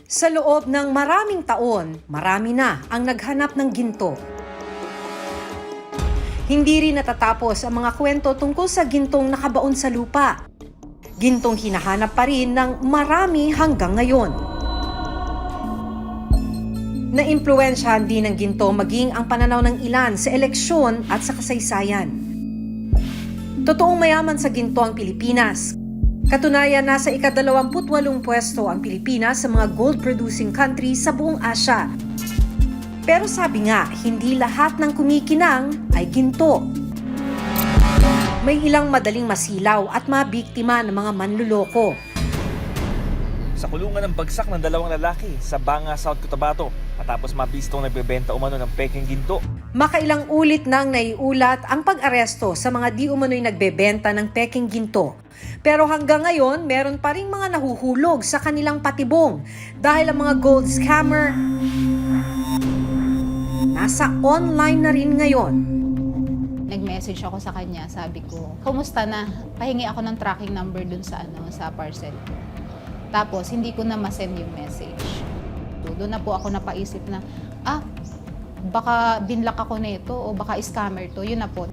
Sa loob ng maraming taon, marami na ang naghanap ng ginto. Hindi rin natatapos ang mga kwento tungkol sa gintong nakabaon sa lupa. Gintong hinahanap pa rin ng marami hanggang ngayon. Naimpluwensyahan din ng ginto maging ang pananaw ng ilan sa eleksyon at sa kasaysayan. Totoong mayaman sa ginto ang Pilipinas. Katunayan, nasa ika-28 pwesto ang Pilipinas sa mga gold-producing countries sa buong Asya. Pero sabi nga, hindi lahat ng kumikinang ay ginto. May ilang madaling masilaw at mabiktima ng mga manluloko. Sa kulungan ng bagsak ng dalawang lalaki sa Banga, South Cotabato matapos mabistong nagbebenta umano ng pekeng ginto. Makailang ulit nang naiulat ang pag-aresto sa mga di umano'y nagbebenta ng pekeng ginto. Pero hanggang ngayon, meron pa ring mga nahuhulog sa kanilang patibong dahil ang mga gold scammer nasa online na rin ngayon. Nag-message ako sa kanya, sabi ko, kumusta na? Pahingi ako ng tracking number dun sa sa parcel ko. Tapos hindi ko na ma-send yung message. Doon na po ako napaisip na, baka binlock ako nito o baka scammer to. Yun na po.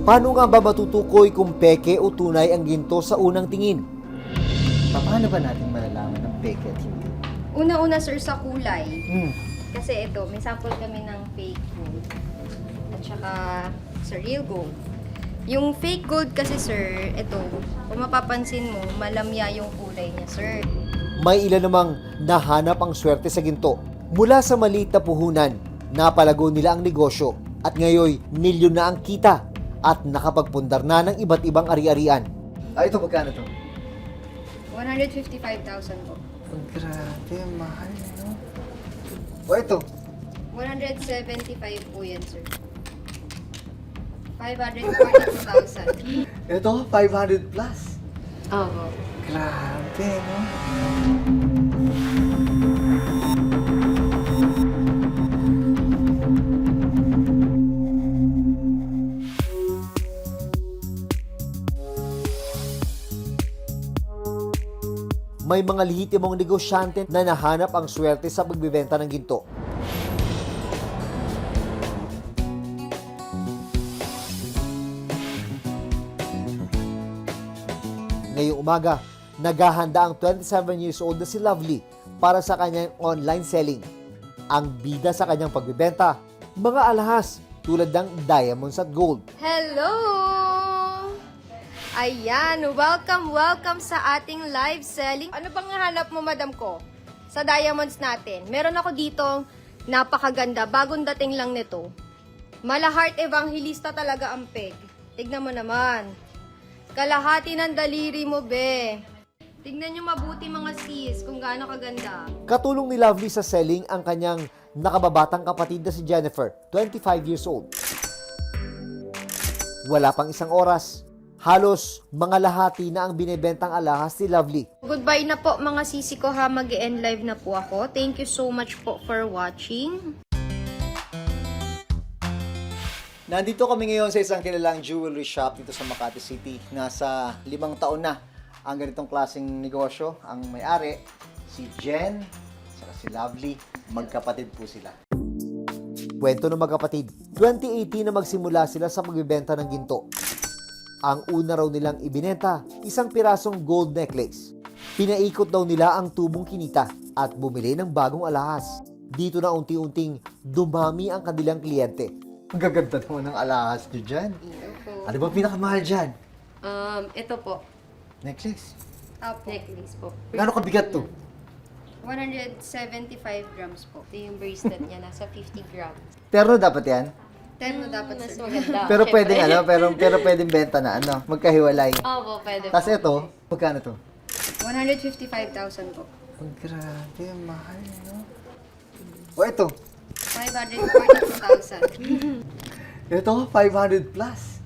Paano nga ba matutukoy kung peke o tunay ang ginto sa unang tingin? Paano ba natin malalaman ng peke at hindi? Una-una sir sa kulay. Kasi ito, may sample kami ng fake gold. At saka sa real gold. Yung fake gold kasi sir, ito, kung mapapansin mo, malamya yung kulay niya sir. May ilan namang nahanap ang swerte sa ginto. Mula sa maliit na puhunan, napalago nila ang negosyo at ngayoy milyon na ang kita at nakapagpundar na ng iba't ibang ari-arian. Ito magkano to? 155,000 po. Grabe, mahal, no? O ito? 175 po yan sir. 542,000. Ito, 500 plus. Oo. Grabe, no? May mga lehitimong negosyante na nahanap ang swerte sa pagbibenta ng ginto. Ngayong umaga, naghahanda ang 27 years old na si Lovely para sa kanyang online selling. Ang bida sa kanyang pagbibenta, mga alahas tulad ng diamonds at gold. Hello! Ayan, welcome sa ating live selling. Ano bang hanap mo, madam ko? Sa diamonds natin. Meron ako dito napakaganda, bagong dating lang nito. Malahart evangelista talaga ang peg. Tignan mo naman. Kalahati ng daliri mo, be. Tignan nyo mabuti mga sis kung gaano kaganda. Katulong ni Lovely sa selling ang kanyang nakababatang kapatid na si Jennifer, 25 years old. Wala pang isang oras, halos mga lahati na ang binebentang alahas ni Lovely. Goodbye na po mga sisi ko ha, mag-end live na po ako. Thank you so much po for watching. Nandito kami ngayon sa isang kilalang jewelry shop dito sa Makati City. Nasa 5 taon na ang ganitong klaseng negosyo. Ang may-ari, si Jen, saka si Lovely, magkapatid po sila. Kwento ng magkapatid, 2018 na magsimula sila sa pagbibenta ng ginto. Ang una raw nilang ibinenta, isang pirasong gold necklace. Pinaikot daw nila ang tubong kinita at bumili ng bagong alahas. Dito na unti-unting dumami ang kanilang kliyente. Ang gaganda naman ng alahas nyo dyan. Ano ba pinakamahal dyan? Ito po. Necklace. Necklace po. Gano'ng kabigat to? 175 grams po. Ito yung bracelet niya, nasa 50 grams. Terno dapat yan? Terno dapat Mas sir. maganda. Pero pwedeng pero pwedeng benta na, magkahiwalay. Opo, pwede po. Tapos ito, magkano to? 155,000 po. Ang grabe, mahal, no? O ito, 542,000. ito, 500 plus.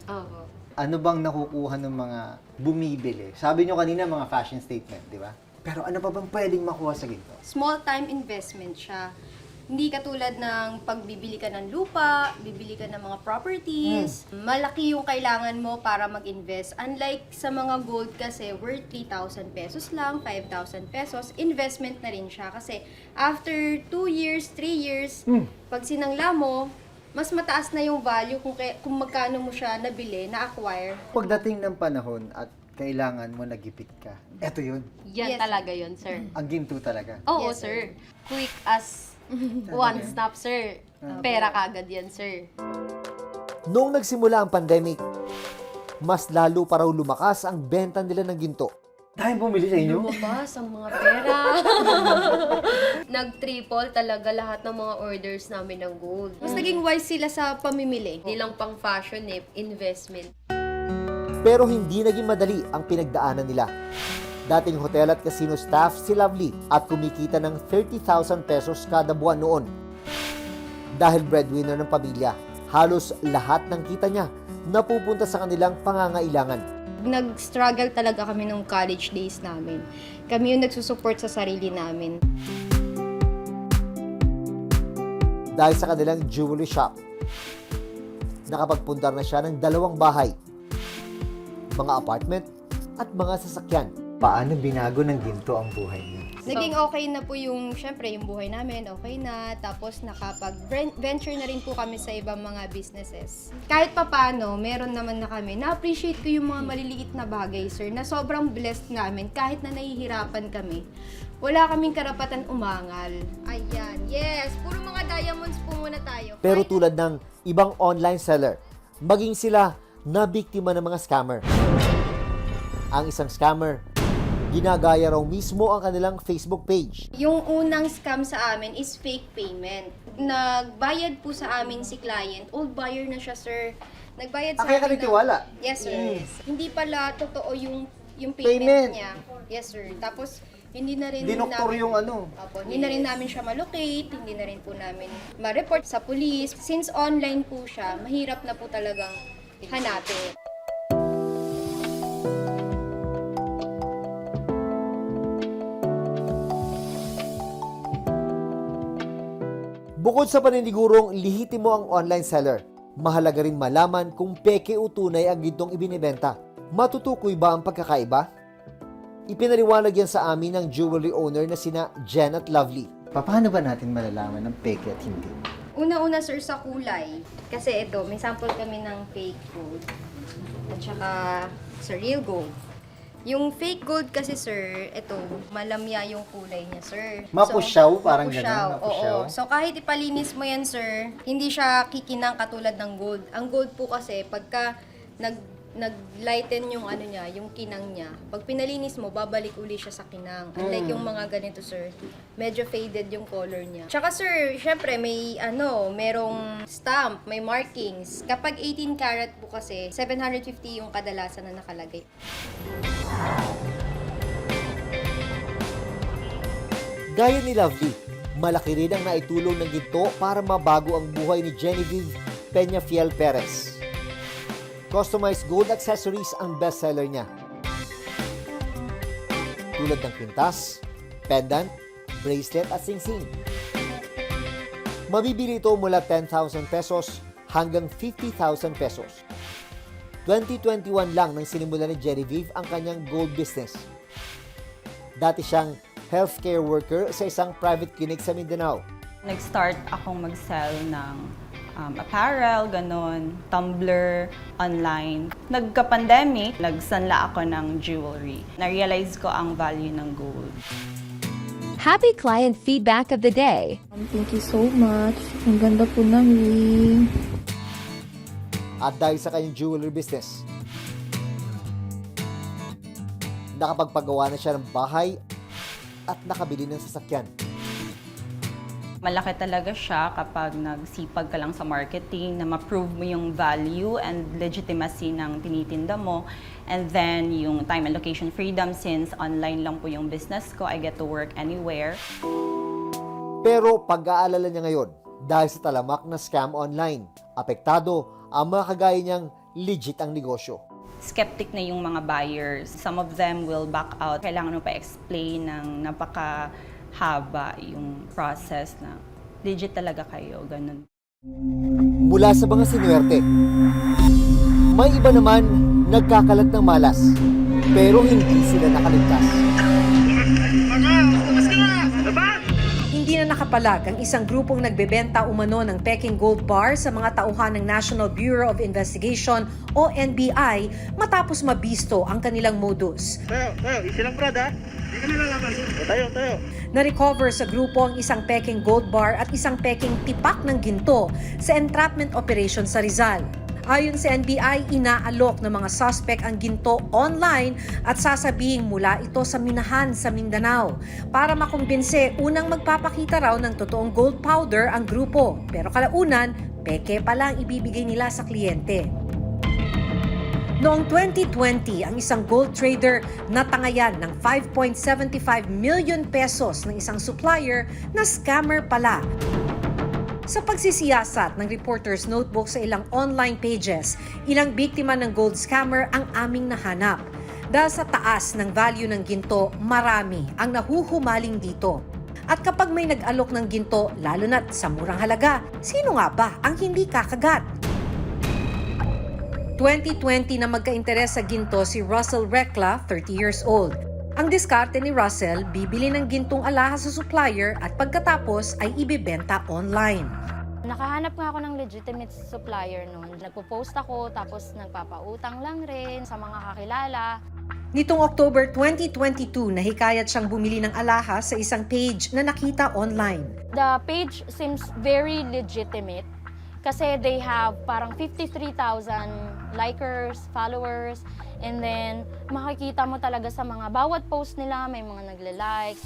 Opo. Ano bang nakukuha ng mga bumibili? Sabi nyo kanina mga fashion statement, di ba? Pero ano pa bang pwedeng makuha sa ginto? Small time investment siya. Hindi katulad ng pagbibili ka ng lupa, bibili ka ng mga properties. Malaki yung kailangan mo para mag-invest. Unlike sa mga gold kasi, worth 3,000 pesos lang, 5,000 pesos, investment na rin siya. Kasi after 2 years, 3 years, pag sinangla mo, mas mataas na yung value kung magkano mo siya nabili, na-acquire. Pagdating ng panahon at kailangan mo nagipit ka, eto yun. Yan Yes. talaga yun, sir. Ang ginto talaga. Oo, Yes, sir. Quick as one stop, sir. Pera kagad yan, sir. Noong nagsimula ang pandemic, mas lalo pa raw lumakas ang benta nila ng ginto. Dahil bumili sa inyo? Lumabas ang mga pera. Nag-triple talaga lahat ng mga orders namin ng gold. Mas naging wise sila sa pamimili. Hindi lang pang fashion investment. Pero hindi naging madali ang pinagdaanan nila. Dating hotel at casino staff si Lovely at kumikita ng 30,000 pesos kada buwan noon. Dahil breadwinner ng pamilya, halos lahat ng kita niya napupunta sa kanilang pangangailangan. Nag-struggle talaga kami nung college days namin. Kami yung nagsusupport sa sarili namin. Dahil sa kanilang jewelry shop, nakapagpundar na siya ng 2 bahay, mga apartment at mga sasakyan. Paano binago ng ginto ang buhay niyo? Naging okay na po yung, syempre, yung buhay namin, okay na. Tapos nakapag-venture na rin po kami sa ibang mga businesses. Kahit papano, meron naman na kami. Na-appreciate ko yung mga maliliit na bagay, sir, na sobrang blessed namin kahit na nahihirapan kami. Wala kaming karapatan umangal. Ayan, yes. Puro mga diamonds po muna tayo. Pero tulad ng ibang online seller, maging sila na biktima ng mga scammer. Ang isang scammer, ginagaya raw mismo ang kanilang Facebook page. Yung unang scam sa amin is fake payment. Nagbayad po sa amin si client. Old buyer na siya, sir. Nagbayad sa Kaya ka amin nagtiwala? Yes, sir. Hindi pala totoo yung Payment. payment niya. Yes, sir. Tapos, hindi na rin Dinoktor yung ano. Opo, hindi na rin namin siya malocate, hindi na rin po namin ma-report sa police. Since online po siya, mahirap na po talagang hanapin. Bukod sa paninigurong lihitimo ang online seller, mahalaga rin malaman kung peke o tunay ang gintong ibinibenta. Matutukoy ba ang pagkakaiba? Ipinaliwanag yan sa amin ng jewelry owner na sina Jen at Lovely. Paano ba natin malalaman ng peke at hindi? Una-una, sir, sa kulay. Kasi ito, may sample kami ng fake gold. At saka sa real gold. Yung fake gold kasi, sir, ito, malamya yung kulay niya, sir. Mapusyaw, parang mapusyaw, ganun, mapusyaw. Oo. So, kahit ipalinis mo yan, sir, hindi siya kikinang katulad ng gold. Ang gold po kasi, pagka nag-lighten yung ano niya, yung kinang niya, pag pinalinis mo, babalik uli siya sa kinang. Unlike yung mga ganito, sir, medyo faded yung color niya. Tsaka, sir, syempre, may merong stamp, may markings. Kapag 18 karat po kasi, 750 yung kadalasan na nakalagay. Gaya ni Lovely, malaki rin ang naitulong ng ginto para mabago ang buhay ni Genevieve Peñafiel Perez. Customized gold accessories ang bestseller niya. Tulad ng kwintas, pendant, bracelet at singsing. Mabibili ito mula 10,000 pesos hanggang 50,000 pesos. 2021 lang nang sinimula ni Genevieve ang kanyang gold business. Dati siyang healthcare worker sa isang private clinic sa Mindanao. Nag-start akong mag-sell ng apparel, ganon, tumbler, online. Nagka-pandemic, nagsanla ako ng jewelry. Na-realize ko ang value ng gold. Happy client feedback of the day. Thank you so much. Ang ganda po ng ring. At dahil sa kanyang jewelry business, nakapagpagawa na siya ng bahay at nakabili ng sasakyan. Malaki talaga siya kapag nagsipag ka lang sa marketing, na ma-prove mo yung value and legitimacy ng tinitinda mo. And then, yung time and location freedom, since online lang po yung business ko, I get to work anywhere. Pero pag-aalala niya ngayon, dahil sa talamak na scam online, apektado ang mga kagaya niyang legit ang negosyo. Skeptic na yung mga buyers. Some of them will back out. Kailangan mo pa explain ng napakahaba yung process na legit talaga kayo, ganun. Mula sa mga sinuwerte, may iba naman nagkakalat ng malas, pero hindi sila nakaligtas. Hindi na nakapalag ang isang grupong nagbebenta umano ng Peking Gold Bar sa mga tauhan ng National Bureau of Investigation o NBI matapos mabisto ang kanilang modus. Na-recover sa grupo ang isang Peking Gold Bar at isang Peking tipak ng ginto sa entrapment operation sa Rizal. Ayon sa NBI, inaalok ng mga suspect ang ginto online at sasabihing mula ito sa minahan sa Mindanao. Para makumbinse, unang magpapakita raw ng totoong gold powder ang grupo. Pero kalaunan, peke pa lang ibibigay nila sa kliyente. Noong 2020, ang isang gold trader natangayan ng 5.75 million pesos ng isang supplier na scammer pala. Sa pagsisiyasat ng Reporter's Notebook sa ilang online pages, ilang biktima ng gold scammer ang aming nahanap. Dahil sa taas ng value ng ginto, marami ang nahuhumaling dito. At kapag may nag-alok ng ginto, lalo na't sa murang halaga, sino nga ba ang hindi kakagat? 2020 na magka-interes sa ginto si Russell Recla, 30 years old. Ang diskarte ni Russell, bibili ng gintong alahas sa supplier at pagkatapos ay ibibenta online. Nakahanap nga ako ng legitimate supplier noon. Nagpo-post ako, tapos nagpapautang lang rin sa mga kakilala. Nitong October 2022, nahikayat siyang bumili ng alahas sa isang page na nakita online. The page seems very legitimate kasi they have parang 53,000 likers, followers, and then makikita mo talaga sa mga bawat post nila, may mga nagle-likes.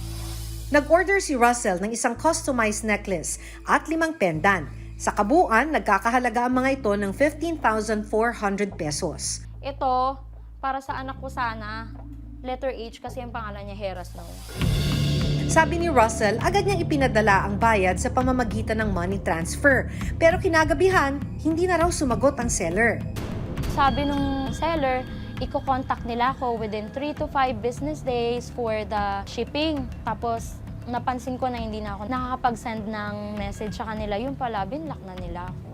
Nag-order si Russell ng isang customized necklace at 5 pendant. Sa kabuuan, nagkakahalaga ang mga ito ng 15,400 pesos. Ito, para sa anak ko sana, letter H kasi ang pangalan niya Heras Snow. Sabi ni Russell, agad niyang ipinadala ang bayad sa pamamagitan ng money transfer. Pero kinagabihan, hindi na raw sumagot ang seller. Sabi nung seller, i-contact nila ako within 3 to 5 business days for the shipping. Tapos, napansin ko na hindi na ako nakakapag-send ng message sa kanila. Yung pala, binlock na nila ako.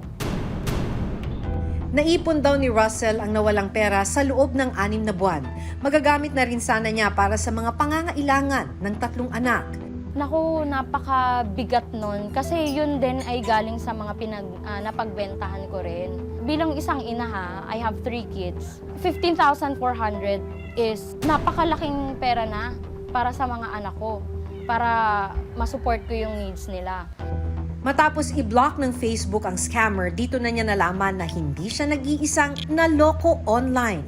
Naipon daw ni Russell ang nawalang pera sa loob ng 6 na buwan. Magagamit na rin sana niya para sa mga pangangailangan ng 3 anak. Naku, napakabigat nun. Kasi yun din ay galing sa mga napagbentahan ko rin. Bilang isang ina ha, I have 3 kids. 15,400 is napakalaking pera na para sa mga anak ko. Para masupport ko yung needs nila. Matapos i-block ng Facebook ang scammer, dito na niya nalaman na hindi siya nag-iisang naloko online.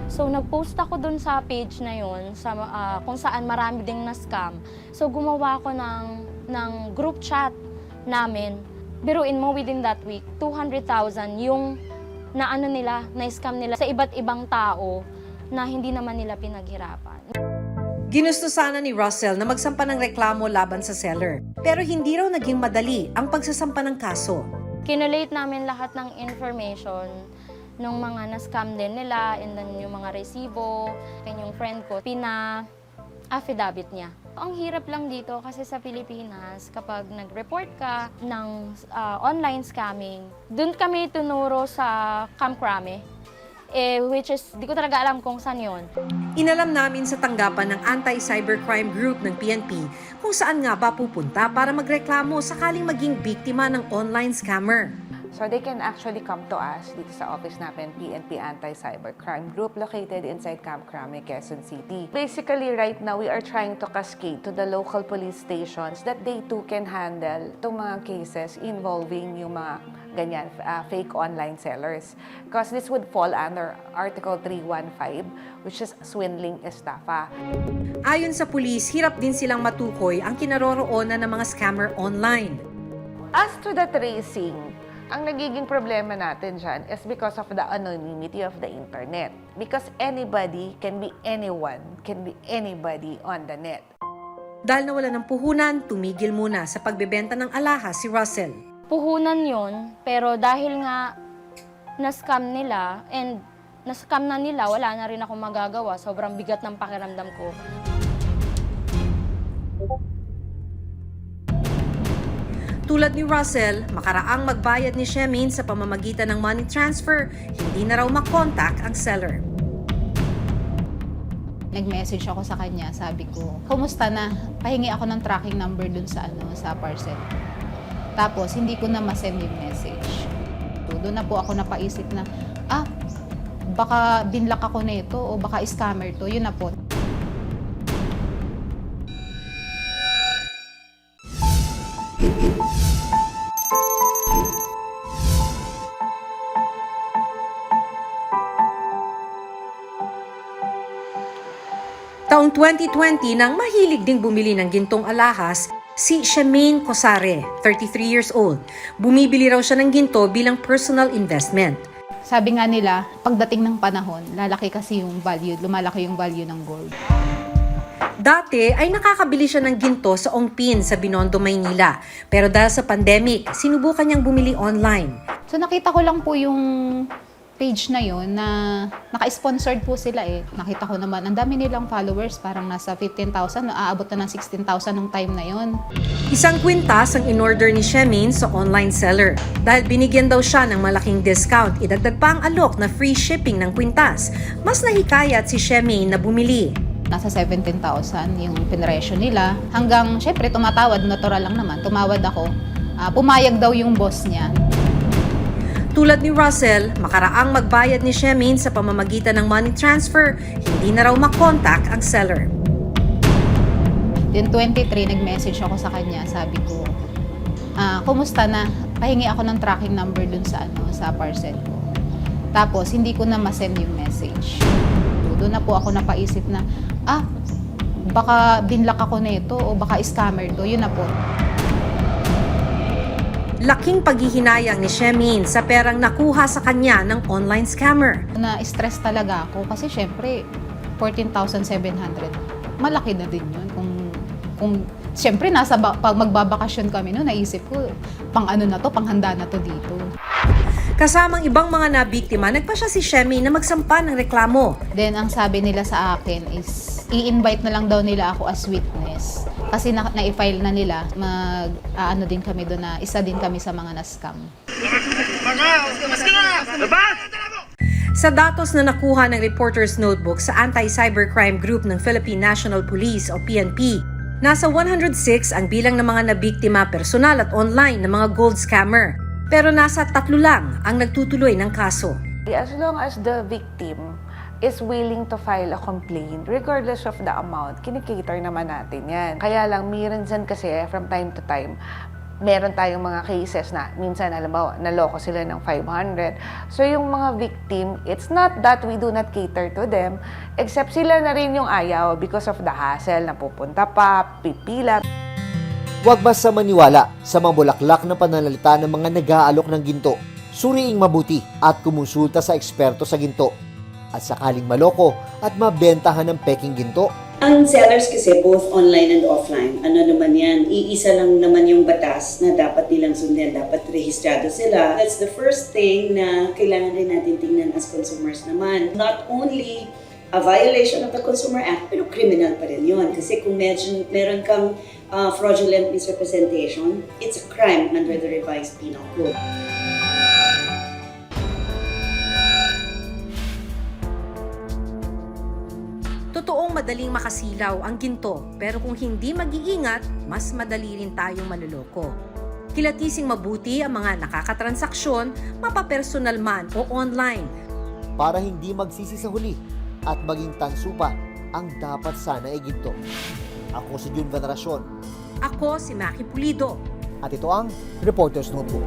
So, nag-post ako dun sa page na yun, kung saan marami ding na-scam. So, gumawa ako ng group chat namin. Biruin mo, within that week, 200,000 yung na-scam nila sa iba't ibang tao na hindi naman nila pinaghirapan. Ginusto sana ni Russell na magsampa ng reklamo laban sa seller. Pero hindi raw naging madali ang pagsasampa ng kaso. Kinolate namin lahat ng information nung mga na-scam din nila, and then yung mga resibo, and yung friend ko, pina-affidavit niya. Ang hirap lang dito kasi sa Pilipinas, kapag nag-report ka ng online scamming, dun kami tunuro sa Camp Crame, which is, di ko talaga alam kung saan yun. Inalam namin sa tanggapan ng Anti-Cybercrime Group ng PNP kung saan nga ba pupunta para magreklamo sakaling maging biktima ng online scammer. So they can actually come to us dito sa office namin, PNP Anti-Cybercrime Group, located inside Camp Crame, Quezon City. Basically, right now, we are trying to cascade to the local police stations that they too can handle itong mga cases involving yung mga ganyan, fake online sellers. Because this would fall under Article 315, which is swindling estafa. Ayon sa pulis, hirap din silang matukoy ang kinaroroonan ng mga scammer online. As to the tracing, ang nagiging problema natin dyan is because of the anonymity of the internet. Because anybody can be anyone, can be anybody on the net. Dahil nawala ng puhunan, tumigil muna sa pagbebenta ng alahas si Russell. Puhunan yun, pero dahil nga na-scam nila, and na-scam na nila, wala na rin ako magagawa. Sobrang bigat ng pakiramdam ko. Tulad ni Russell, makaraang magbayad ni Shemin sa pamamagitan ng money transfer, hindi na raw makontak ang seller. Nag-message ako sa kanya, sabi ko, kumusta na? Pahingi ako ng tracking number dun sa sa parcel. Tapos hindi ko na ma-send yung message. So, doon na po ako napaisip na, baka binlock ako na ito o baka scammer to. Yun na po. Taong 2020 nang mahilig ding bumili ng gintong alahas si Shemaine Cosare, 33 years old. Bumibili raw siya ng ginto bilang personal investment. Sabi nga nila, pagdating ng panahon, lumalaki yung value ng gold. Dati ay nakakabili siya ng ginto sa Ongpin sa Binondo, Maynila. Pero dahil sa pandemic, sinubukan niyang bumili online. So nakita ko lang po yung page na yon na naka-sponsored po sila eh. Nakita ko naman, ang dami nilang followers, parang nasa 15,000, aabot na ng 16,000 nung time na yon. Isang kwintas ang in-order ni Shemin sa online seller. Dahil binigyan daw siya ng malaking discount, idagdag pa ang alok na free shipping ng kwintas. Mas nahikayat si Shemin na bumili. Nasa 17,000 yung pinresyo nila. Hanggang, syempre, tumatawad, natural lang naman. Tumawad ako. Pumayag daw yung boss niya. Tulad ni Russell, makaraang magbayad ni Shemin sa pamamagitan ng money transfer, hindi na raw makontak ang seller. Then 23, nag-message ako sa kanya. Sabi ko, kumusta na? Pahingi ako ng tracking number dun sa sa parcel ko. Tapos, hindi ko na ma-send yung message. Doon na po ako napaisip na, baka binlock ako na ito o baka scammer to. Yun na po. Laking paghihinayang ni Shemin sa perang nakuha sa kanya ng online scammer. Na-stress talaga ako kasi syempre 14,700. Malaki na din yun. Kung syempre pag magbabakasyon kami no, naisip ko panghanda na to dito. Kasamang ibang mga nabiktima, nagpa siya si Shemin na magsampa ng reklamo. Then ang sabi nila sa akin is i-invite na lang daw nila ako as witness. Kasi na-i-file na nila, din kami doon na isa din kami sa mga na-scam. Sa datos na nakuha ng Reporter's Notebook sa Anti-Cybercrime Group ng Philippine National Police o PNP, nasa 106 ang bilang ng mga nabiktima personal at online ng mga gold scammer. Pero nasa 3 lang ang nagtutuloy ng kaso. As long as the victim is willing to file a complaint, regardless of the amount, kinikater naman natin yan. Kaya lang, minsan kasi from time to time, meron tayong mga cases na minsan, halimbawa, naloko sila ng 500. So yung mga victim, it's not that we do not cater to them, except sila na rin yung ayaw because of the hassle na pupunta pa, pipila. Huwag basta maniwala sa mga bulaklak na pananalita ng mga nag-aalok ng ginto. Suriing mabuti at kumonsulta sa eksperto sa ginto. At sakaling maloko at mabentahan ng peking ginto. Ang sellers kasi both online and offline, ano naman yan, iisa lang naman yung batas na dapat nilang sundin, dapat rehistrado sila. That's the first thing na kailangan rin natin tingnan as consumers naman. Not only a violation of the Consumer Act, pero criminal pa rin yun. Kasi kung meron kang fraudulent misrepresentation, it's a crime under the revised penal code. Totoong madaling makasilaw ang ginto, pero kung hindi mag-iingat, mas madali rin tayong maluloko. Kilatising mabuti ang mga nakakatransaksyon, mapapersonal man o online. Para hindi magsisi sa huli at maging tanso pa ang dapat sana ay ginto. Ako si Jun Veneracion. Ako si Maki Pulido. At ito ang Reporter's Notebook.